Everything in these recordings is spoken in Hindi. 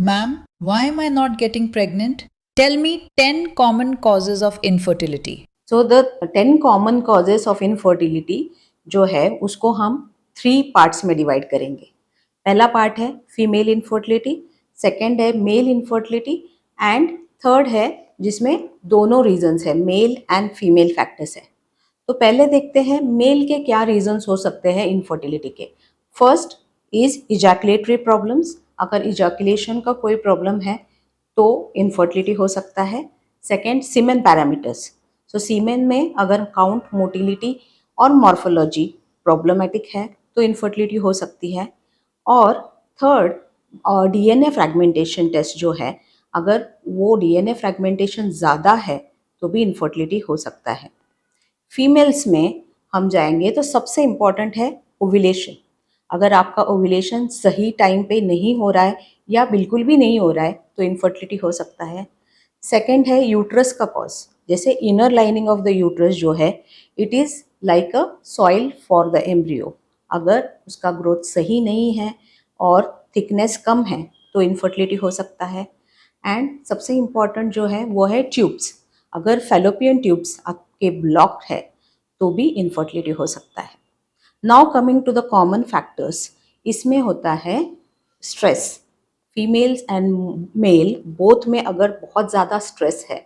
Ma'am, why am I not getting pregnant? Tell me 10 common causes of infertility. So the 10 common causes of infertility जो है उसको हम 3 पार्ट्स में डिवाइड करेंगे. पहला पार्ट है फीमेल इनफर्टिलिटी, सेकेंड है मेल इनफर्टिलिटी एंड थर्ड है जिसमें दोनों रीजंस है, मेल एंड फीमेल फैक्टर्स है. तो पहले देखते हैं मेल के क्या रीजंस हो सकते हैं इनफर्टिलिटी के. First is ejaculatory problems. अगर इजैकुलेशन का कोई प्रॉब्लम है तो इनफर्टिलिटी हो सकता है. सेकेंड सीमेन पैरामीटर्स. सो सीमेन में अगर काउंट, मोटिलिटी और मॉर्फोलॉजी प्रॉब्लमेटिक है तो इनफर्टिलिटी हो सकती है. और थर्ड डीएनए फ्रैगमेंटेशन टेस्ट जो है, अगर वो डीएनए फ्रैगमेंटेशन ज़्यादा है तो भी इनफर्टिलिटी हो सकता है. फीमेल्स में हम जाएंगे तो सबसे इम्पॉर्टेंट है ओव्यूलेशन. अगर आपका ओव्यूलेशन सही टाइम पे नहीं हो रहा है या बिल्कुल भी नहीं हो रहा है तो इनफर्टिलिटी हो सकता है. सेकेंड है यूट्रस का कॉज. जैसे inner lining of the uterus जो है, it is like a soil for the embryo. अगर उसका ग्रोथ सही नहीं है और थिकनेस कम है तो इनफर्टिलिटी हो सकता है. एंड सबसे इम्पॉर्टेंट जो है वो है ट्यूब्स. अगर फेलोपियन ट्यूब्स आपके ब्लॉक है तो भी इनफर्टिलिटी हो सकता है. Now coming to the common factors, इसमें होता है stress. Females and male both में अगर बहुत ज़्यादा स्ट्रेस है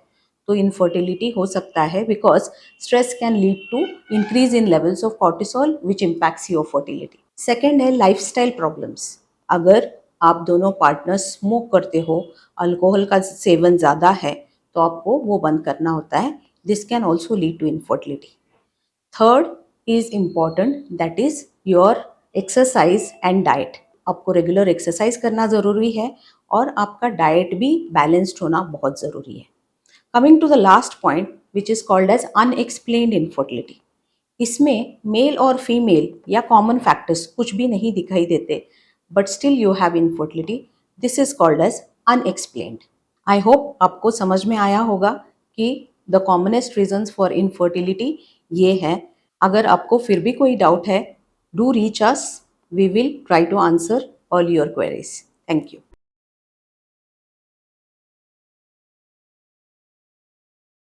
तो इनफर्टिलिटी हो सकता है, because stress can lead to increase in levels of cortisol which impacts your fertility. Second है लाइफस्टाइल प्रॉब्लम्स. अगर आप दोनों पार्टनर्स स्मोक करते हो, अल्कोहल का सेवन ज़्यादा है तो आपको वो बंद करना होता है. This can also lead to infertility. Third is important, that is your exercise and diet. आपको रेगुलर एक्सरसाइज करना ज़रूरी है और आपका डाइट भी बैलेंस्ड होना बहुत ज़रूरी है. Coming to the last point which is called as unexplained infertility. इसमें मेल और फीमेल या कॉमन फैक्टर्स कुछ भी नहीं दिखाई देते but still you have infertility. This is called as unexplained. I hope आपको समझ में आया होगा कि the commonest reasons for infertility ये है. अगर आपको फिर भी कोई डाउट है, do reach us. We will try to answer all your queries. Thank you.